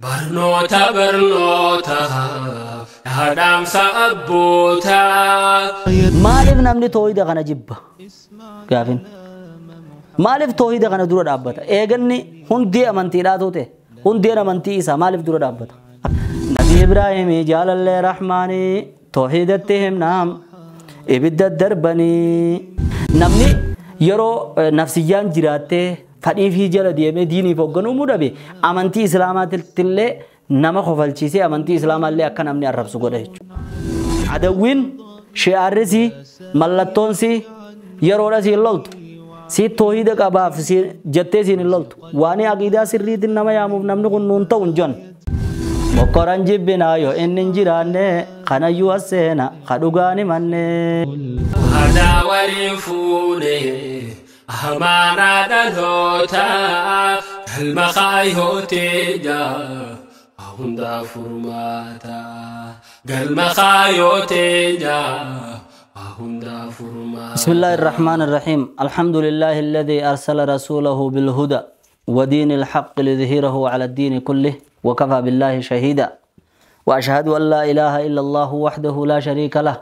برنوتا هدام سأبوتا مالف نمني توحيد غنا جبا قافين مالف توحيد غنا دور دابتا ايغني هندي امنتي داتوته هندي امنتي عيسى مالف دور دابتا نبي ابراهيم جال الله رحماني توحيدتهم نام ابد دربني نمني يرو نفسيان جراته فدي في جل ديمه ديني فوغنو مودبي امنتي اسلامات تله نما خفلچيسي امنتي اسلام الله اكن امني عرب سغده عدوين شعارسي ملتونسي يرورسي لولت سي توحيد قباف سي جتي سي لولت واني عقيده سريت نما يامو نمن كنون تون جون مقران جبنا يو اننجيرانه خنيو اسنا خدوغاني منه هذا وريفوني أمانة دلوتا المخايو تيجا هوندا فرماتا المخايو تيجا هوندا فرماتا بسم الله الرحمن الرحيم الحمد لله الذي أرسل رسوله بالهدى ودين الحق ليظهره على الدين كله وكفى بالله شهيدا وأشهد أن لا إله إلا الله وحده لا شريك له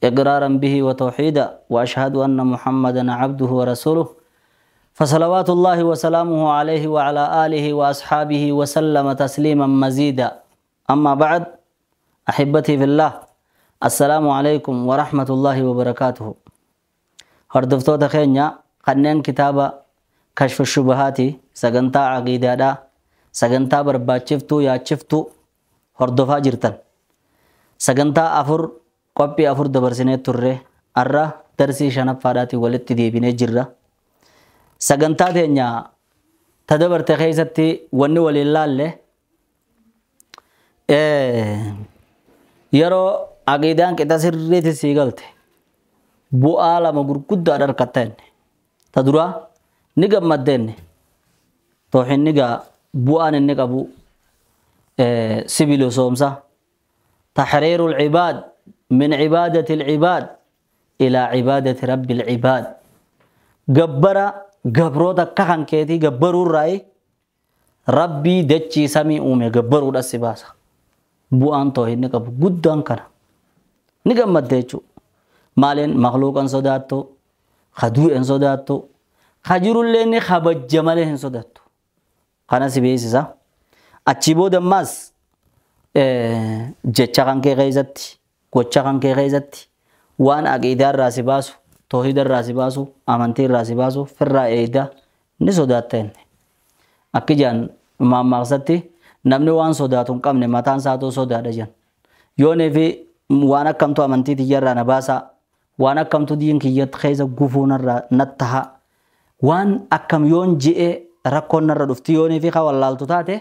إقرارا به وتوحيدا وأشهد أن محمدا عبده ورسوله فصلوات الله وسلامه عليه وعلى آله وأصحابه وسلم تسليما مزيدا أما بعد أحبتي في الله السلام عليكم ورحمة الله وبركاته هردفتو تخينيا قنين كتابة كشف الشبهات سغنتا عقيدة دا سغنتا برباد شفتو يا شفتو هردفا جرتن سغنتا أفر قبي أفر دبرسيني تره أرى درسي شنب فاداتي ولدتي ديبيني جرة سغنتا تينيا تدبر تخيستي وني ولله اللي يرو عقيدان كتا سريتي سيغلتي بو آلام قد أدر كتين تدرى نقب مدين توحين نقا بو آن نقبو سبيلو سومسا تحرير العباد من عبادة العباد إلى عبادة رب العباد قبرا قبروتا كخان كيتي قبرو الرأي ربي دجي سمي أومي قبرو دا سباسا بوان توحيد نقب قدان كنا نقب مدهجو مالين مخلوق ان صداتو خدو ان صداتو خجرو الليني خبج جماله ان صداتو خانا سبيسيسا اچيبو دماس جچا كان كي غيزتي قوچا كان كي غيزتي وان عقيدار راسي باسو توحيد الراسي باسو امانتي الراسي باسو فرا ايدا نصداتين اكي جان ما مقصدتي نمني وان صداتون قمني متان ساتو صدادا جان يوني في وانا كمتو امانتي تجرى نباسا وانا كمتو دين كيت خيزا غفونا نتها وان اكم يون جئ ركون نرى دفتي يوني في خوالالتو تاتي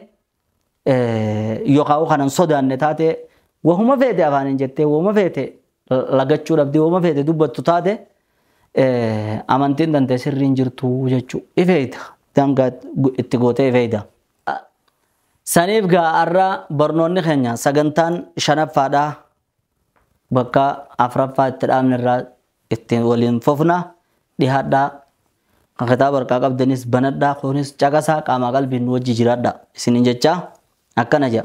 يوقعو خانان صدان نتاتي وهما فيتي افانين جتي وهما فيتي لغچو ربدي وهما فيتي دبتو تاتي امانتين دانتي سرين جرتو جچو افيدا دانغات اتغوتي افيدا سانيف غا ارا برنوني خنيا سغنتان شنب فادا بكا افرفا تدامن را اتين ولين فوفنا دي هدا كتاب ركاب دنيس بندا خونس جاغسا قام قلبين وجي جرادا سنين جچا اكنجا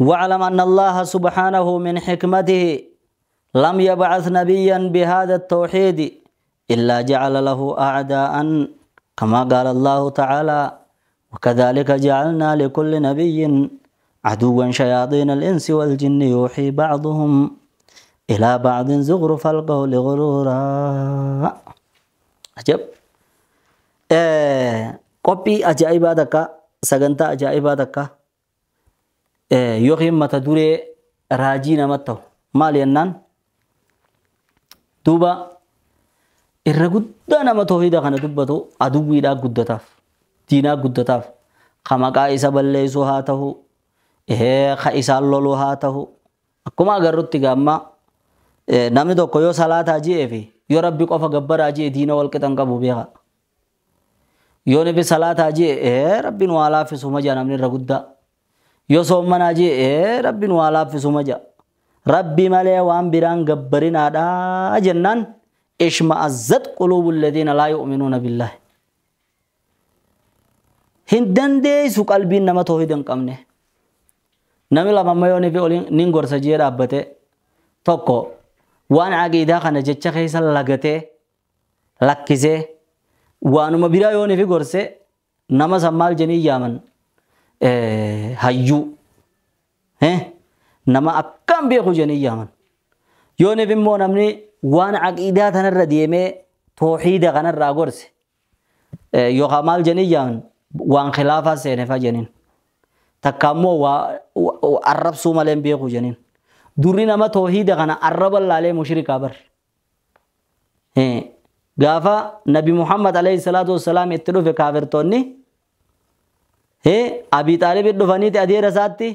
وعلم ان الله سبحانه من حكمته لم يبعث نبيا بهذا التوحيد الا جعل له اعداء كما قال الله تعالى وكذلك جعلنا لكل نبي عدوا شياطين الانس والجن يوحي بعضهم إلى بعض زغرف القول غرورا عجب قبي أجائبا دكا سغنتا أجائبا دكا يوخيم متدوري راجي نمتو مالي النان دوبا إرغدا نما توحيدا خانا دبتو أدوي دا قدتاف دينا قدتاف خمقا إسا بليسو هاته خائسا اللولو هاته أكما أغررت غاما namni tokko yoo salaata ajee fi yoo rabbi qofa gabbara ajee diina wal qixan qabu beeka yoo nabi salaata ajee rabbiin waa laaffisu maja namni irra guddaa yoo soomman ajee rabbiin waa laaffisu maja rabbi malee waan biraan gabbarinaadha jennaan ishma'azzat quluubul ladina laa yu'minuuna billahi hin dandeessu qalbiin nama toohid hin qabne نمي لما ما يوني في أولين نينغور سجير أبته توكو وان عقيدة خنا جتشا خيسا لغته لكيسه وانو مبيرا يوني في غورسه نما سمال جني يامن هيو نما أكام بيخو جني يامن يوني في مو نمني وان عقيدة تنر ديمه توحيد غنر راغورسه يو خمال جني يامن وان خلافة سينفا جنين تكامو وعرب سومالين بيخو جنين دوري نما توحيد غنا عرب الله عليه مشرك أبر غافا نبي محمد عليه الصلاة والسلام اتلو في كافر توني أبي طالب الدفاني تأدي رساتي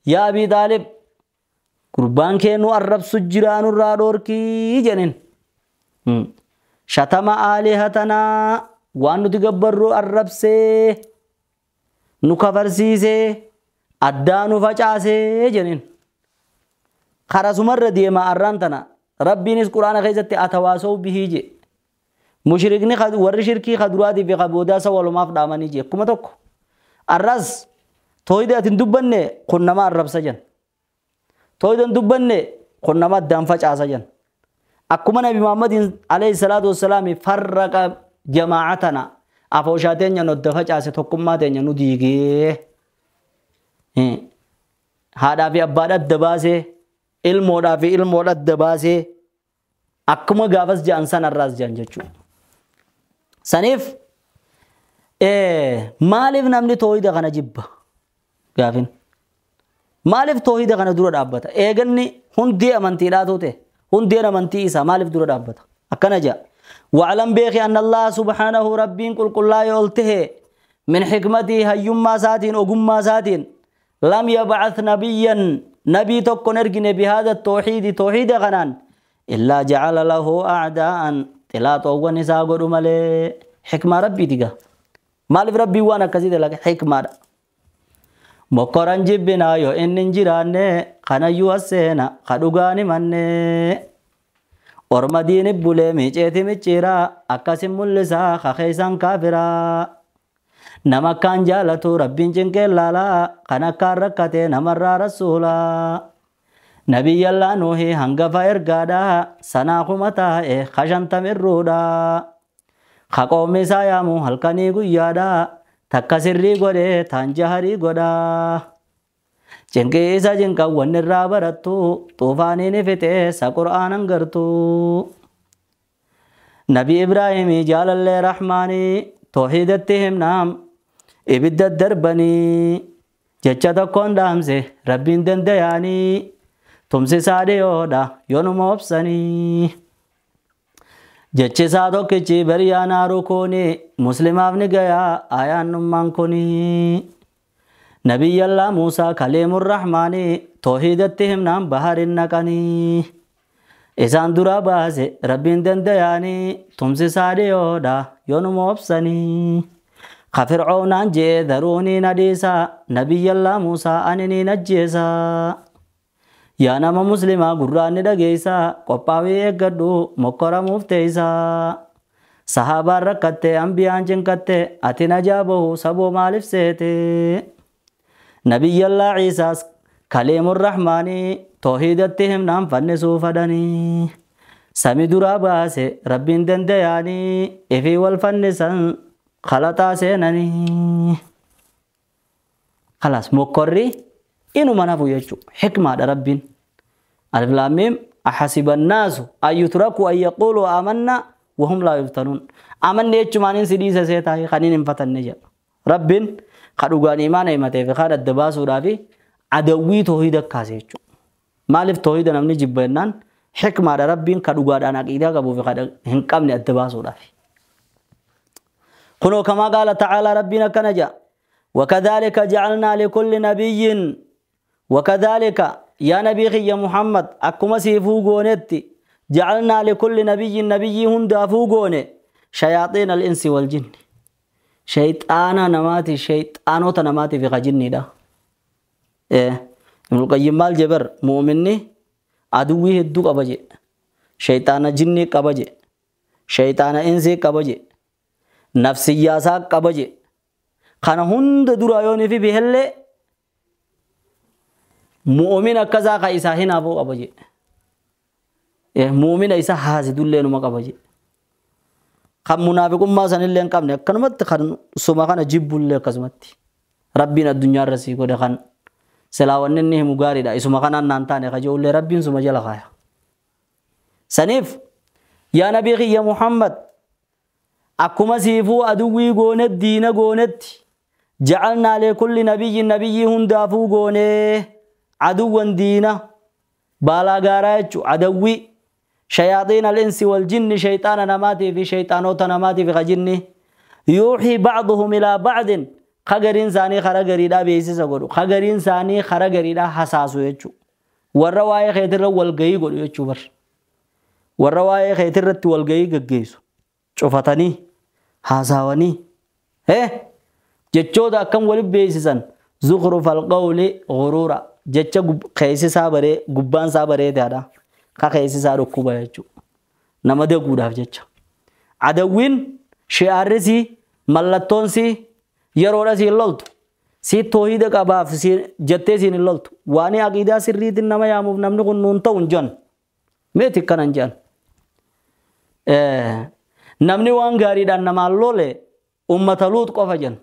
يا أبي طالب قربان كينو عرب سجران الرادور كي جنين شتم آلهتنا وانو تقبرو عرب سي نكفر سيسي أدانو فجاسي جنين خرس مرة ديما أرانتنا ربي نس قرآن خيزت أتواسو به جي مشركني خد ور شركي خدراتي في قبودا سوالو ماف داماني جي كما توك الرز تويدا تندبني قنما الرب سجن تويدا تندبني قنما الدام فجأة سجن أكما نبي محمد عليه الصلاة والسلام فرق جماعتنا أفوشاتين ينو دفجأة ستوكماتين ينو ديگي هذا في أبادة دباسي ilmoodhaa fi ilmoodha adda baasee akkuma gaafas ja'ansan arraas ja'an jechuudha. Saniif maaliif namni toohida kana jibba gaafin? Maaliif toohida kana dura dhaabbata? Eeganni hundee amantiidhaa tuute hundeen amantii isaa maaliif dura dhaabbata? Akkana ja'a. وعلم بيخي أن الله سبحانه ربين قل قل لا يولته من حكمته هيما ساتين أقما ساتين لم يبعث نبيا نبي تكون ارجن بهذا التوحيد توحيد غنان إلا جعل له أعداء تلات أول نساء قدو مالي حكمة ربي تيغا مالف ربي وانا كزيد لك حكمة مقرن جبنا يو إن ننجران خنا يوسينا خدوغاني من ورما دين بولي ميچيتي ميچيرا أكاسم ملسا خخيسان كافرا nama kan jaalatu rabbiin cinqee laala kan akka rakkate namarraa rasuula nabiyyallaa nuuhi hangafa ergaadha sanaa kuma taa'e kashantamirruudha haqoommi isaa yaamu halkanii guyyaadha takka sirrii godhe taan jaharii godha cinqii isa cinqan wanni irraa barattu xuufaaniin fixe sa qur'aanan gartu nabi ibraahimii jaalallee rahmaanii toohidatti himnaam ibidda darbanii jecha tokkoon dhaamse rabbiin dandayaanii tumsisaa dhiyoodha yoonuma obsanii jechisaa tokkichi bariyaanaa rukuuni muslimaaf ni gayaa ayaannummaan kuni nabiyyallaa muusaa kaleemur rahmaanii toohidatti himnaan baharin naqanii isaan dura baase rabbiin dandayaanii tumsisaa dhiyoodha yoonuma obsanii kafircoonaan jee daruunii nadhiisa nabiyyallaa muusaa anini najjeesa yaa nama muslimaa gurraanni dhageeysa qophaawii eeggadhu mokkoramuuf teeysa sahaabaan rakkatte ambiyaan cinqatte ati najaa bahu saboo maaliif seete nabiyyallaa ciisaas kaleemur rahmaanii toohidatti himnaan fannisuu fadhanii sami duraa baase rabbiin dandayaanii ifii wal fannisan khalaxaa seenanii خلاص مقري إنه ما نفو يجو حكمة ربين ألف لام ميم أحسب الناس أن يتركوا أن يقولوا آمنا وهم لا يفتنون آمنا يجو مانين سيديسة سيتاهي خانين انفتن نجا ربين خدوغان إيمان إيمته في خاد الدباس ورافي عدوي توحيدك كاسي يجو مالف توحيد نمني جبنان حكمة ربين خدوغان أنا إذا قبو في خاد هنقامني الدباس ورافي قلوا كما قال تعالى ربنا كنجا وكذلك جعلنا لكل نبي وكذلك يا نبي يا محمد أكما سيفوغونتي جعلنا لكل نبي هند أفوغوني شياطين الإنس والجن شيطانا نماتي شيطانو تنماتي في خجني دا ابن القيم مال جبر مؤمني عدوه الدو قبجي شيطان جني قبجي شيطان إنسي قبجي نفسياسا قبجي خانا هند درايوني في بهله مؤمن كذا كايسا هنا أبو أبجي مؤمن إيسا حاسد اللي نما أبجي خم منافق ما سن اللي نكمل كنمت خن سمعنا جيب اللي كزمتي ربنا الدنيا رسي كده خن سلاوان نه مغاري دا اسمع خن نانتانه خجو اللي ربنا سمع جل خايا سنيف يا نبي يا محمد أكما سيفو أدوي غونت دين غونت جعلنا لكل نبي هندافو غونه عدوا دينا بالا غاراچو عدوي شياطين الإنس والجن شيطان نماتي في شيطانوت نماتي في خجني يوحي بعضهم إلى بعض خغرين ثاني خرغري دا بيسيس غدو خغرين ثاني خرغري دا حساسو يچو وروايه خيتر والغي غدو يچو بر وروايه خيترت والغي غگيسو چوفتني حاساوني جچودا كم ولي بيسيسن زخرف القول غرورا جچ خيسيسا بري غبان سا بري دادا خيسيسا ركوبا يچو نمده غوداف جچ عدوين شعرسي ملتونسي يرودا سي لولت سي توحيد قباف سي جتي سي لولت واني عقيده سريت نما يامو نمن كنون تونجن ميتي كننجن نمني وان غاري دان نما لوله امه لوط قفجن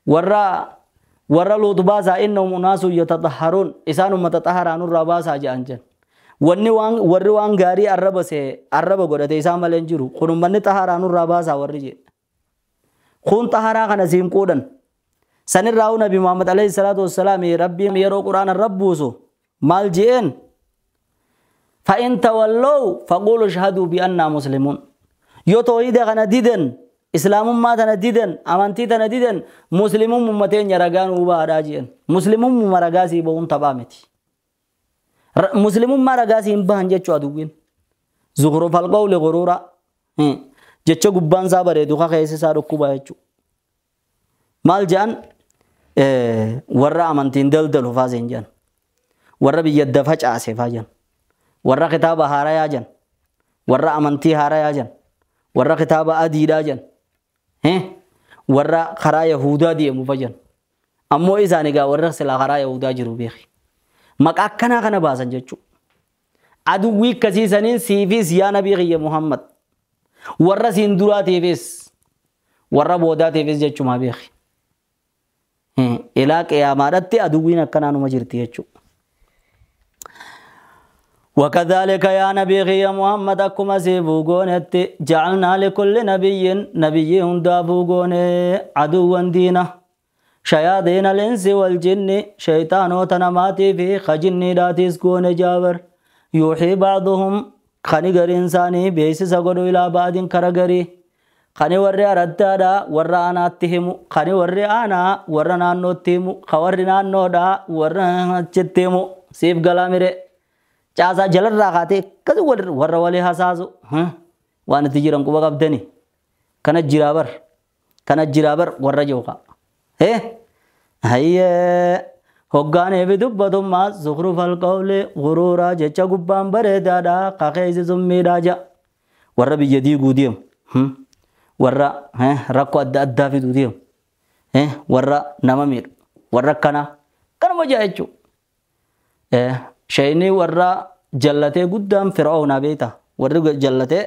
ورا لوط باسا انهم ناس يتطهرون اسان امه تطهران الرباسا جانجن وني وان غاري عربسه عرب غدته اسان ملنجرو خنم من طهران الرباسا ورجه خون طهارا كان زين قودن سنر راو نبي محمد عليه الصلاة والسلام ربي يرو قرآن الربوسو مال جين فإن تولوا فقولوا اشهدوا بأننا مسلمون يو توحيد كان ديدن إسلام ما تنا ديدن أمانتي تنا ديدن مسلمون ممتين يرغان وبا راجين مسلمون مرغاسي بون تبامتي مسلمون مرغاسي بهن جچو ادوين زخرف القول غرورا jecha gubbaan saa bareedu ka keessa isaa dhukkuba jechu maal jaan warra amantiin daldalu faasen jaan warra biyya facaase faajan warra kitaaba haarayaa jan warra amantii haarayaa jan warra kitaaba adiidhaa jan warra karaa yahudaa deemu fajan ammoo isaan egaa warra silaa karaa yahudaa jiru beeki maqaa akkanaa kana baasan jechu aduwwii akkasiisaniin siifis yaa nabii kiyya Muhammad warra siin duraa teefes warra boodaa teefes jechuma beeki ilaa qiyaamaadhatti aduwwiin akkanaanuma jirti jechu وكذلك يا نبي يا محمد أكما سيفوغونت جعلنا لكل نبي هندافوغون عدوا دينا شياطين الإنس والجن شيطان وتنماتي في خجن داتيس كون جابر يوحي بعضهم خنقر إنساني بيسس قدو إلى بعض كرقري خني ورّي أردادا ورّا أنا اتهمو خني ورّي أنا ورّا نانو اتهمو خورّي نانو دا ورّا اتهمو سيف قلاميري جازا جلر راقاتي كذو ورّا والي حساسو وانا تجيران كوبا قبدني كانت جرابر ورّا جوقا هيا هوغاني بدبدو ما زخرف القول غرورا جچا غبان بريدادا قاقيز زميداجا ورّا بيدي قوديم ورّا ركو أدّا في دوديم ورّا نمامير ورّا كان مجايجو شيني ورّا جلته قدام فرعون بيتا ورّا جلته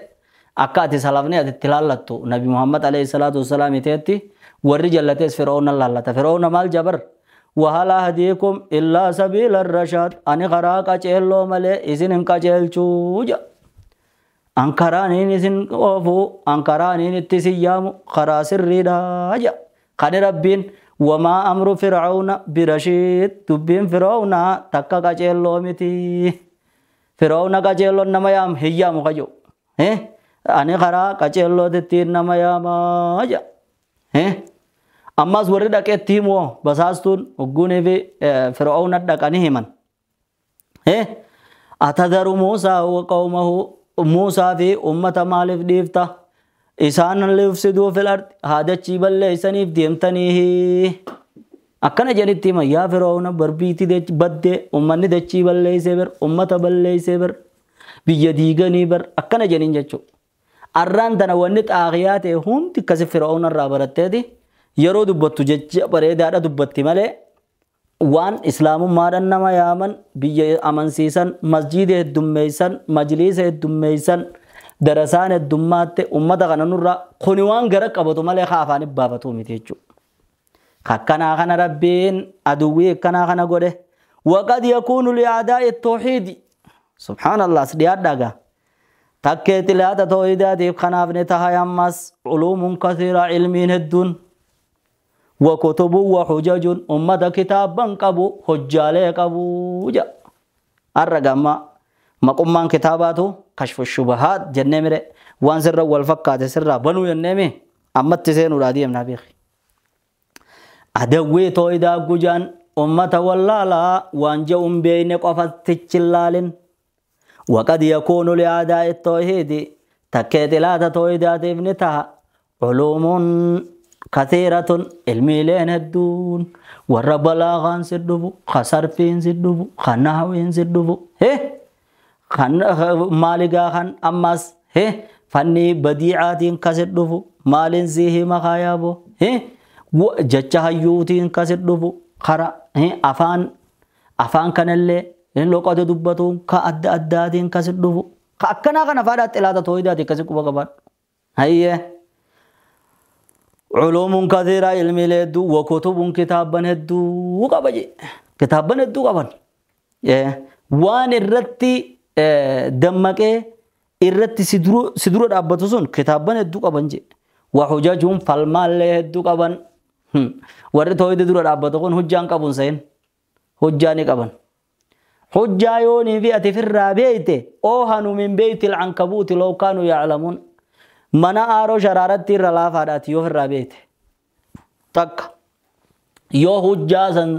أكاتي سلافني أتتلالتو نبي محمد عليه الصلاة والسلام يتيتي ورّا جلته فرعون اللالتا فرعون مال جبر وهل أهديكم إلا سبيل الرشاد أني خراك أجهلو ملي إذن انك أجهلچوجا أنكرانين إذن أوفو أنكرانين اتسيامو خراس الرداجا خاني ربين وما أمر فرعون برشيد تبين فرعون تكا أجهلو متي فرعون أجهلو نميام هيامو خجو أني خراك أجهلو تتين نميام أجا أماس ورد أكتيمو بساستون وقوني في فرعون الدكاني همان أتذر موسى وقومه موسى في أمة مالف ديفتا إسان اللي يفسدوا في الأرض هذا الشيب اللي إسانيف ديمتنيه أكنا جانت ما يا فرعون بربيتي دي بدي أماني ده الشيب اللي يسبر أمة بالله يسبر بيديغني بر أكنا جانين جاتشو أران تنا ونت آغيات هم تكسي فرعون الرابرت دي yeroo dubbattu jecha bareedaadha dubbatti malee وان إسلام ما رنما يامن بيجي أمن سيسن مسجد الدميسن مجلس الدميسن درسان الدمات أمة غننورا خنوان غرق أبو تمالي خافان بابتو متيجو خكنا خنا ربين أدوي كنا خنا غده وقد يكون لأعداء التوحيد سبحان الله سديات داغا تكيت لا توحيدات خنا فنتها يمس علوم كثيرة علمين الدون وكتب وحجج أمة كتابا قبو حجالي قبو جا الرقم مقمان كتاباته كشف الشبهات جنمره وان سر والفقات سر بنو ينمي أما تسين ولادي من نبيخ أدوي تويدا جوجان أمة والله وان جاء بين قفت تجلالين وقد يكون لأعداء التوحيد تكيت لا تويدا ابنتها علوم كثيرة الميلين الدون والربلاغان سدبو خسرفين سدبو خناوين سدبو خن مالغا خن أمس فني بديعاتين كسدبو مالين زيه مخايابو جچها يوتين كسدبو خرا أفان كنلي لو قد دبتو كأد أداتين كسدبو كأكنا كنفادات إلا تويداتي كسكو بقبات هيا علوم كثيرة علم لدو وكتب كتابا هدو وقبجي كتابا هدو قبن وان الرتي دمك الرتي سدرو دابتسون كتابا هدو قبنجي وحجاجهم فالمال هدو قبن ورد هويد درو دابتكون حجان قبن سين حجاني قبن حجايوني في أتفر بيت أوهن من بيت العنكبوت لو كانوا يعلمون منا آرو شرارت تير رلافادات يو فر بيت تك يو حجا سن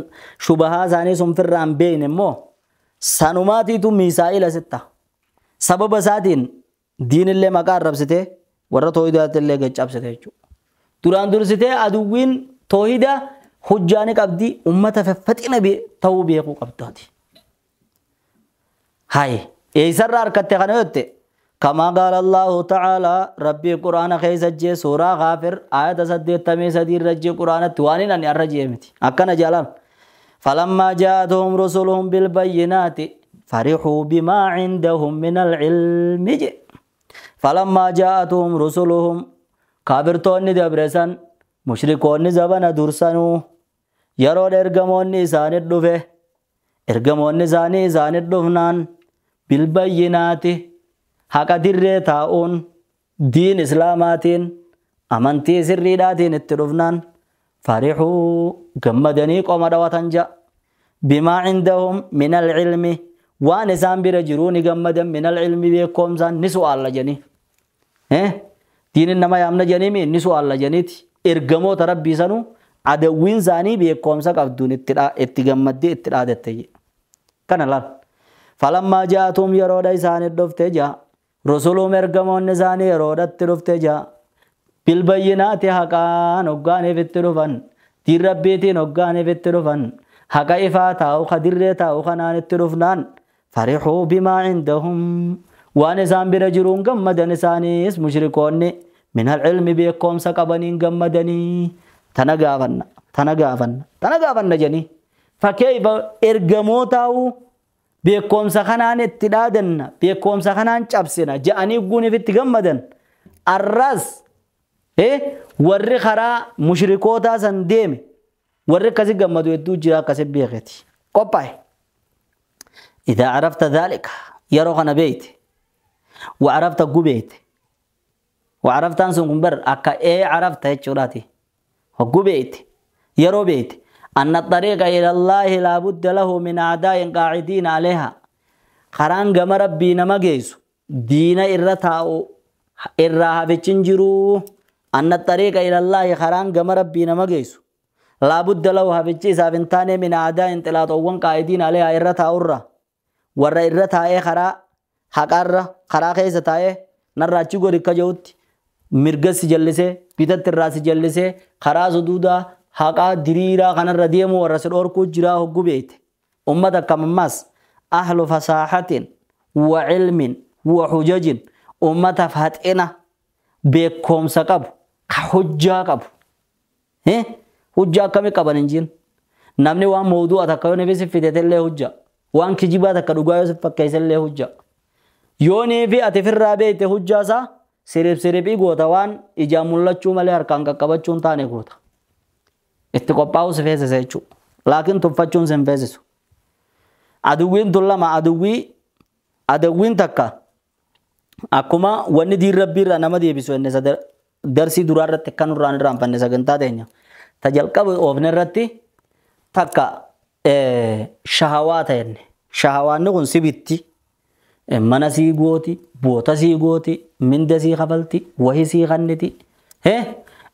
شبها ساني سن فران بين مو سانوماتي تو ميسائل ستة سبب ساتين دين اللي مقار ربسته ورى توحيدات اللي قجاب سته دوران دور سته أدوين توحيدا حجاني قبدي أمة ففتنا بي تو بيقو قبداتي هاي ايسر راركت خنوت كما قال الله تعالى ربي قرآن خيس جي سورة غافر آية سديت تمي سدير رجي قرآن توانين أن يرجي متي أكنا جلال فلما جاءتهم رسلهم بالبينات فرحوا بما عندهم من العلم جي فلما جاءتهم رسلهم كابرتون دبرسان مشركون زبنا درسانو يرون ارغمون نسان الدفه ارغمون نسان الدفنان بالبينات haqa dirree taa'uun diin islaamaatiin amantii sirriidhaatiin itti dhufnaan farihuu gammadanii qoma dhawatan ja'a bimaa cindahum min alcilmi waan isaan bira jiruu ni gammadan min alcilmi beekoomsaan ni su'aalla janii diinin nama yaamna janiimi ni su'aalla janiiti ergamoota rabbii sanuu adawwiin isaanii beekoomsa qabduun itti gammaddee itti dhaadatte kana laal falammaa ja'atum yeroodha isaanii dhufte ja'a رسولهم ارغمون نزاني رودت رفتجا بالبينات حقا نوغاني فترفن دي ربيتي نوغاني فترفن حقا إفاتا أو خدرتا أو خنان الترفنان فرحوا بما عندهم وانسان برجرون قمدا نسانيس مشركون من العلم بيقوم سقبنين قمدني تنقافن جني فكيف ارغموتاو بيكم سخنان اتدادن بيكم سخنان چابسنا جاني غوني في تغمدن الراس وري خرا مشركوتا سنديم وري كسي غمدو يدو جرا كسي بيغتي قباي اذا عرفت ذلك يروغنا بيت وعرفت غبيت وعرفت انسون بر اكا عرفت هچوراتي غبيت يرو بيت أن الطريق إلى الله لا بد له من أعداء قاعدين عليها خران قم ربنا مجيس دين إرتاو إرها بتشنجرو أن الطريق إلى الله خران قم ربنا مجيس لا بد له بتشيس بنتاني من أعداء تلاتوون قاعدين عليها إرتاو الرا ور إرتاو خرا حقار خرا خيس تاي نراتشو غوري كجوت مرغس جلسه بيتت الراس جلسه خرا سدودا حقا دريرا خان الرديم ورسل أوركو جرا هقو بيت أمتا كمماس أهل فصاحة وعلم وحجج أمتا فهتئنا بيكم سقب حجا قب حجا كمي قبن انجين namni waan mawdu'a takka yoo nefi siffite illee hujja waan kijibaa takka dhugaa yoo siffakkeessa illee hujja yoo nefi ati firraa beekte hujjaasaa siripii goota waan ijaan mul'achuu malee harkaan qaqqabachuun taane goota itti qophaa'u si feesisa jechuudha laakiin tuffachuun sin feesisu aduwwiin tun lama aduwwiin takka akkuma wanni diin rabbiirraa nama deebisu enne darsii duraa irratti akka nurraan irraanfanne sagantaa teenya ta jalqaba oofne irratti takka shahawaa ta'enne shahawaanni kun sibitti mana sii gooti boota sii gooti minda sii kafalti wahi sii kanniti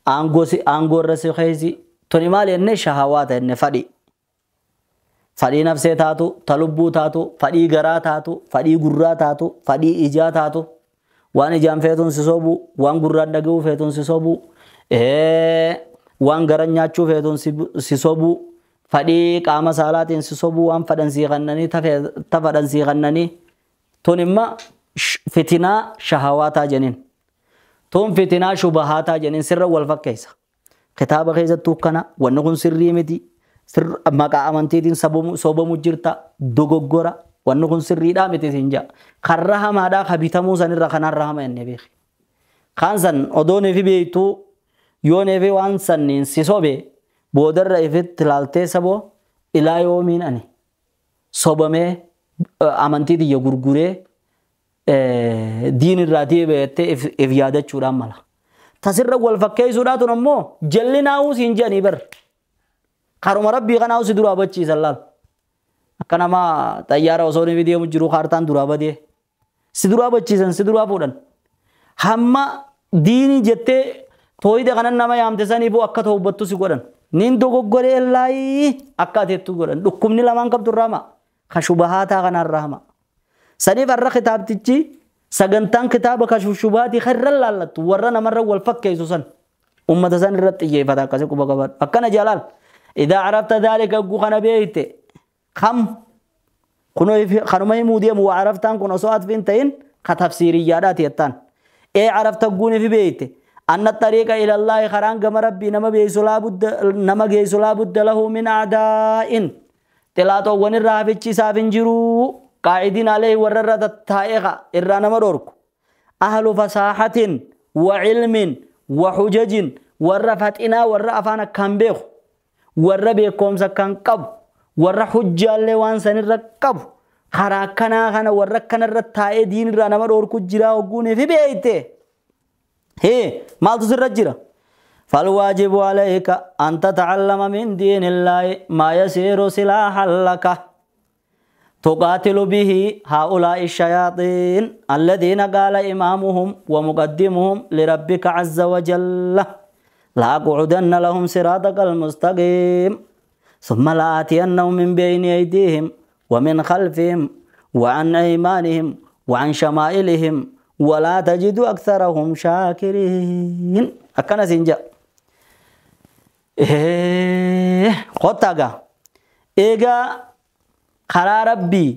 aangoo irra si keeysi tuni maal jenne shahawaa ta'enne fadhii nafsee taatu ta lubbuu taatu fadhii garaa taatu fadhii gurraa taatu fadhii ijaa taatu waan ijaan feetuun si sobu waan gurraan dhaga'uu feetuun si sobu waan garan nyaachuu feetuun si sobu fadhii qaama saalaatiin si sobu waan fadhansii kannanii ta fadhansii kannanii tun imma fitinaa shahawaataa jeniin tun fitinaa shubahaataa jeniin sirra wal fakkeessa kitaaba keessattuu kana wanni kun sirrii miti maqaa amantiitiin sobamu jirta dogoggora wanni kun sirriidhaa miti siin jaa karra hamaadhaa kabitamuu sanirra kanarra hama enne beeki kaan san odoo neefi beektuu yoo neefi waan sanniin si sobe boodarra ifitti ilaaltee saboo ilaa yoomiin ani sobamee amantii tiyya gurguree diin irraatii beettee if yaadachuudhaan mala tasirra wal fakkeessuudhaatun ammoo jallinaa'uu siin jedhanii bar karuma rabbii kanaa'u si duraa bachiisan laal akka nama xayyaara osoo ni deemu jiru kaartaan duraa badee si duraa bachiisan si duraa fuudhan hamma diini jettee tooyida kanan nama yaamte saniifuu akka ta'u hubattu si godhan nin dogoggoree illaayi akka ateettu godhan dhukkubni lamaan qabdu irraa hama kashubahaataa kanarraa hama saniif har'a kitaabtichi sagantaan kitaaba kashubahaatii karra laallattu warra namarra wal fakkeessu san ummata san irratti xiyyeeffata akkasii quba qabadhu akkana jalaal إذا عرفت ذلك أقوخنا بيت خم خنو يموديم وعرفت أن كنا صوت فينتين كتفسيريات يتان إيه عرفت أقوني في بيت أن الطريق إلى الله خران كما ربي نما جيسو لابد له من أعداء تلاتو ونرها في الشيسا فنجرو قاعدين عليه وررد التائغة إرانا مدورك أهل فصاحة وعلم وحجج ورفتنا ورأفانا كامبيخ warra beekumsa kan qabu warra hujjaalee waan sanirra qabu karaa kana warra kanarra taa'ee diinirraa nama dhoorku jira ogguunee fi beeyte maaltu sirra jira فالواجب عليك أن تتعلم من دين الله ما يسير سلاحا لك تقاتل به هؤلاء الشياطين الذين قال إمامهم ومقدمهم لربك عز وجل لأقعدن لهم صراطك المستقيم ثم لآتينهم من بين أيديهم ومن خلفهم وعن أيمانهم وعن شمائلهم ولا تجد أكثرهم شاكرين أكنا سنجا قطعا إيجا قرار ربي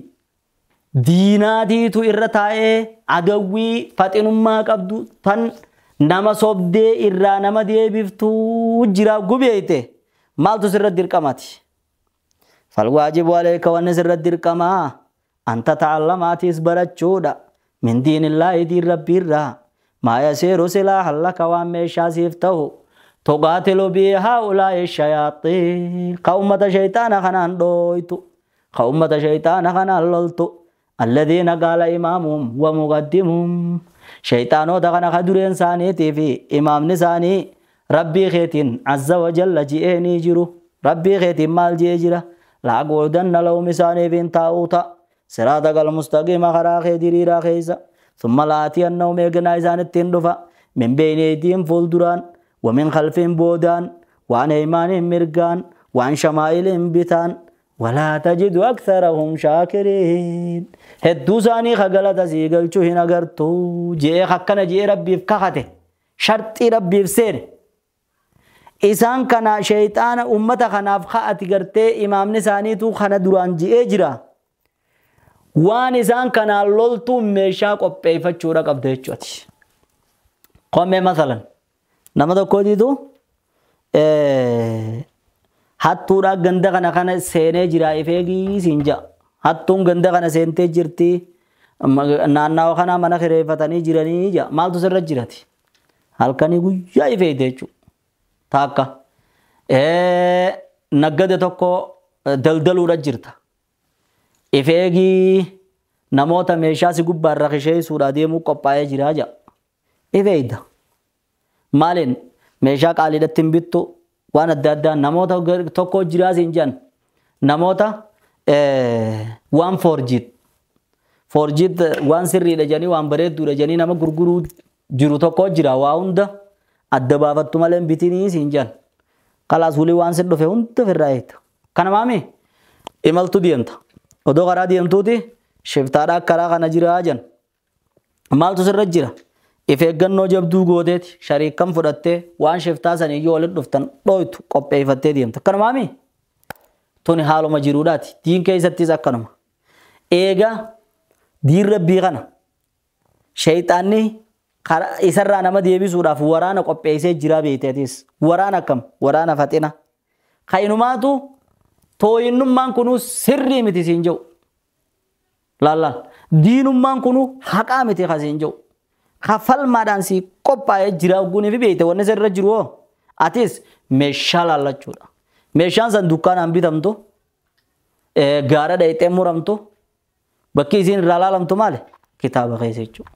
ديناتي تو إرتاء عدوي فاتن ما قبدو تن nama sobdee irraa nama deebiftuu jira gubeeyte maaltu sirratti dirqamaati falwaajibu alayka wanni sirratti dirqamaa anta ta'allamaatis barachuudha min diinillaahi diin rabbiirraa maa yasiiru silaahan laka waan meeshaa siif ta'u tuqaatilu bii haa'ulaa'i shayaaxiin ka ummata shayxaana kanaan dhooytu ka ummata shayxaana kanaan loltu alladhiina qaala imaamuhum wa muqaddimuhum شيطانو دغنا خدورين ثاني في امام نساني ربي خيتين عز وجل جئني جرو ربي خيتين مال جيجرا لا قعدن لو مساني بين تاوتا صراطك المستقيم خرا خيدري را خيسا ثم لاتي انه ميغنا اذان التندفا من بين ايديهم فولدران ومن خلفهم بودان وعن ايمانهم مرغان وعن شمائلهم بتان ولا تجد أكثرهم شاكرين هدو ثاني خجلت سيقل شوهن أغرتو جئ خكنا جئ ربي فكخته شرط ربي فسير إسان كنا شيطان أمة خنا فخات غرتي إمام نساني تو خنا دران جئ جرا وان إسان كنا لولتو ميشاق وبيفة چورا قبضه چواتي قوم مثلا نمدو كودي دو hattuudha ganda kana seenee jira ifeegii sinja hattuun ganda kana seentee jirti naannawa kana mana kireeffatanii jiranii ja maaltu sirra jirati halkanii guyyaa ifeeyte jechuudha taakka naggade tokko daldaluudha jirta ifeegii namoota meeshaa si gubbaarra qisheessuudha deemuu qophaa'ee jira ja ifeeyda maalin meeshaa qaaliidhatti hin bittu waan adda addaa namoota tokko jiraas hin jiran namoota waan forjit waan sirriidha jedhanii waan bareedduudha jedhanii nama gurguruu jiru tokko jira waa hunda adda baafattu malee bitinii hin jiran kalaas wuli waan sin dhufe hunda firraa eegta kana maami imaltu deemta odoo karaa deemtuuti shiftaadhaa karaa kana jiraa jan maaltu sirra jira ifeeggannoo jabduu gooteeti shariikkan fudhattee waan shiftaa sanii yoo walitti dhuftan dhooytu qopheeffattee deemta kana maami tuni haaluma jiruudhaati diin keessattis akkanuma eega diin rabbii kana shayxaanni isarraa nama deebisuudhaaf waraana qopheessee jira beekteetis waraana akkam waraana faxina kainumaatu tooyinnummaan kunuu sirrii miti siin jedhu laal diinummaan kunuu haqaa miti kasiin jedhu kafalmaadhaan si qophaa'ee jira oguunii fi beekte wanni sirra jiru atis meeshaa laallachuudha meeshaan san dukkaanaan bitamtu gaara dhayxee muramtu bakki isiin irraa laalamtu maali kitaaba keessa jechuudha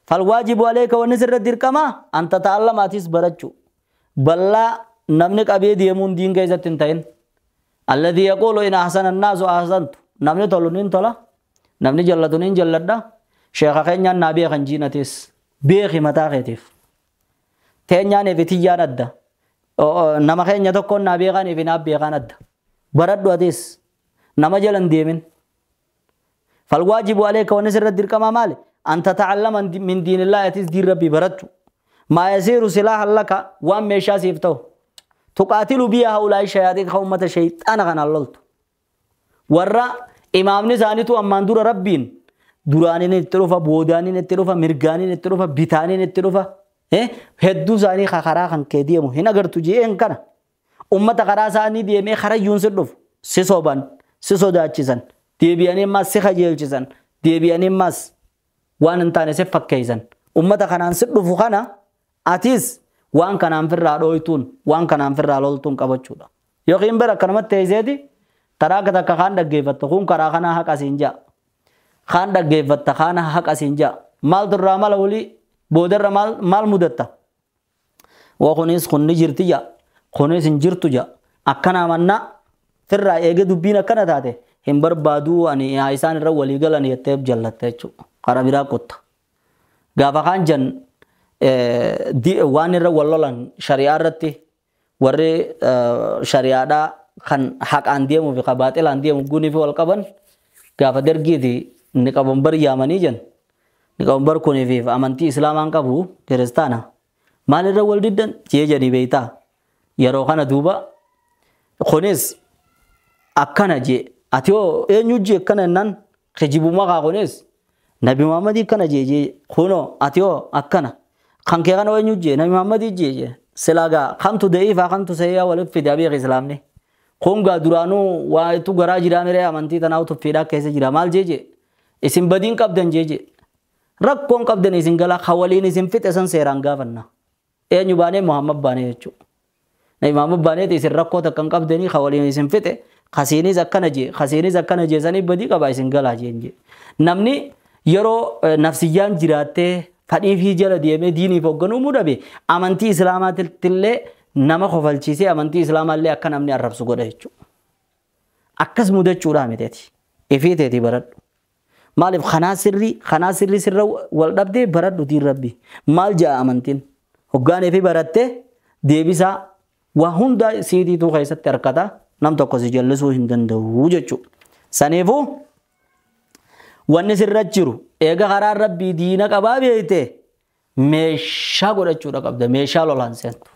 فالواجب عليك ونسر الدركما أن تتعلم أتيس برجو بلا نمني قبيد يمون دين كيزة تنتين الذي يقول إن أحسن الناس أحسنت نمني طلونين طلا نمني جلتونين جلدا شيخ خينيا نبي خنجين أتيس بيخي متا خيتيف تينيا نفتيا ندا نما خينيا تكون نبي خاني في نبي خاند بردو أتيس نما جلن ديمين فالواجب عليك ونسر الدركما مالي أن تتعلم من دين الله يتيس دين ربي برتو ما يصير سلاحا لك وان ميشا سيفتو تقاتل بها هؤلاء الشياطين خومة شيطان غن اللولت ورّا إمام نزانيتو أمان دور ربين دوراني نتروفا بوداني نتروفا مرغاني نتروفا بيتاني نتروفا هدو زاني خخرا خان كديمو هنا غرتو جي انكنا أمة خرا زاني ديمي خرا يونسر دوف سيسوبان سيسوداچيسان ديبياني ماس سيخجيلچيسان ديبياني ماس waan intaane se fakkeeysan ummata kanaan si dhufu kana atis waan kanaan firraa dhooytuun waan kanaan firraa loltuun qabachuudha yookiin bira kanumatti teeyseeti karaa takka kaan dhaggeeffatta kun karaa kana haqa siin jaa kaan dhaggeeffatta kana haqa siin jaa maal durraa mala wali boodarra maal mudatta waa kunis kunni jirti jaa kunis hin jirtu jaa akkana manna firraa eege dubbiin akkana taate hin barbaaduu ani isaan irra walii galan jetteef jallatte jechuudha qarabira qotta gaafa kan jan waan irra wallolan shari'a irratti warri shari'aadha kan haqaan deemu fi qabaatilaan deemu guni fi wal qaban gaafa dargiiti ni qaban bar yaamanii jan ni qaban bar kuni fi amantii islaamaan qabu kiristaana maal irra wal diddan jeejani beeyta yeroo kana duuba kunis akkana je atio eenyu je akkana nan khijibuma ka kunis Nabi Muhammad kana jeje kuno atio akkana kan ke kana wanyu je Nabi Muhammad jeje selaga khamtu daifa khamtu sayya wal fidabi islam ne konga duranu wa tu gara jira mere amanti tanaw tu fida kaise jira mal jeje isim badin qabdan jeje rakkon qabdan isin gala khawalin isim fit esan seran gafanna enyu bane Muhammad bane jechu Nabi Muhammad bane isin rakko takkan qabdani khawalin isim fit khasini zakana je sani badi qaba isin gala jeje namni yeroo nafsiyaan jiraattee fadhii fi jala deemee diinii fogganuu mudabe amantii islaamaatillee nama kofalchiisee amantii islaamaallee akka namni arrabsu godha jechuudha. Akkas mudachuudhaa miteeti. Ifeeteeti baradhu. Maaliif kanaa sirrii sirra wal dhabdee baradhu diin rabbi. Maal ja'a amantiin? Hoggaanee fi barattee deebisaa waa hunda siitiituu keessatti harkata nam tokko si jallisuu hin danda'u jechuudha. Saniifuu wanni sirra jiru eega karaa rabbii diina qabaa beeyte meeshaa godhachuudha qabda meeshaa lolaan seentu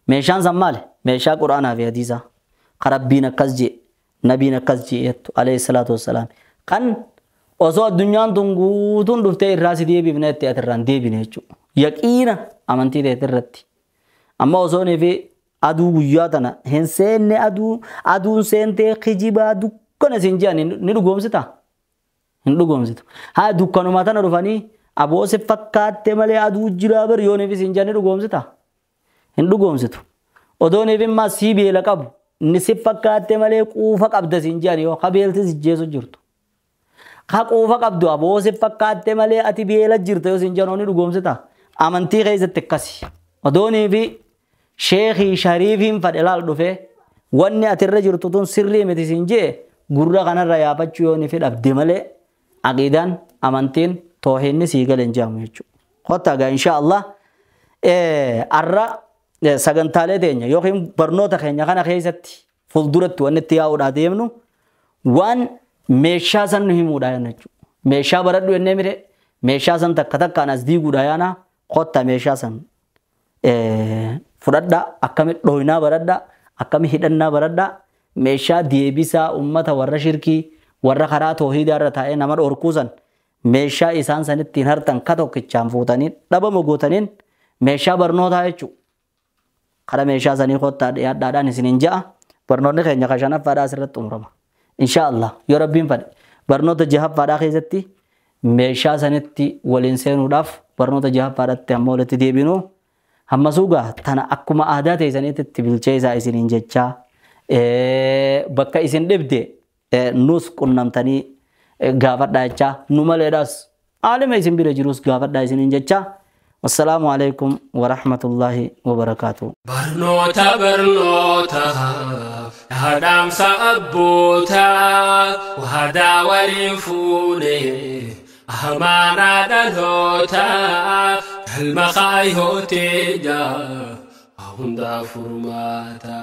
meeshaan san maali meeshaa quraanaa fi hadiisaa karabbiin akkas jee nabiin akkas jee jettu alayhi salaatu wassalaam kan osoo addunyaan tun guutuun dhuftee irraa si deebiifne itti ati irraan deebine jechuudha yaqiina amantii ta'e irratti amma osoo neefi aduu guyyaa tana hin seenne aduun seentee kijibaa dukkana siin jedhan ni dhugoomsita hin dhugoomsitu haa dukkanuma tana dhufanii aboose fakkaatte malee aduu jiraa bar yooniif siin jedhan ni dhugoomsita hin dhugoomsitu odooniif immaa sii beela qabu ni si fakkaatte malee quufa qabda siin jedhan yoo qabeelti sijjeesu jirtu haa quufa qabdu aboose fakkaatte malee ati beela jirta yoo siin jedhan ni dhugoomsita amantii keessatti akkasi odooniif sheekhi shariifiin fadhe laal dhufe wanni ati irra jirtu tun sirrii miti siin jee gurra kanarra yaafachuu yoo ni fedhabde malee aqiidaan amantiin toohinni sii galeen jaamu jechuudha. Kottaa gaa inshaallah arra sagantaalee teenya yookiin barnoota keenya kana keessatti fulduratti wanni itti yaa'uudhaa deemnu waan meeshaa san nu himuudhaa jechuudha. Meeshaa baradhu jennee mire meeshaa san takka takkaan as diiguudhaa yaana kottaa meeshaa san fudhadha akkami dhoynaa baradha akkami hidhannaa baradha meeshaa deebisaa ummata warra shirkii warra karaa toohiidaa irra taa'ee nama dhorkuusan meeshaa isaan sanittiin hartan ka tokkichaan fuutaniin dhabama gootaniin meeshaa barnootaa jechuudha. Kara meeshaa sanii kottaa dhiyaadhaadhaan isiniin ja'a barnoonni keenya kashanaffaadhaa asirratti xumurama. Inshaallah yoo rabbiin fadhe barnoota jahaffaadhaa keessatti meeshaa sanitti waliin seenuudhaaf barnoota jahaffaadhaatti amma walitti deebinuu hammasuugaa tana akkuma aadaa teessaniitti bilcheessaa isiniin jechaa bakka isin dhibde nus qunnamtanii gaafadhaa jechaa nu maleedhaas aalima isin bira jirus gaafadhaa isiniin jechaa. والسلام عليكم ورحمة الله وبركاته. برنوتا هدام سأبوتا وهدا وريفوني أهمانا دلوتا المخايهو تيجا هندا فرماتا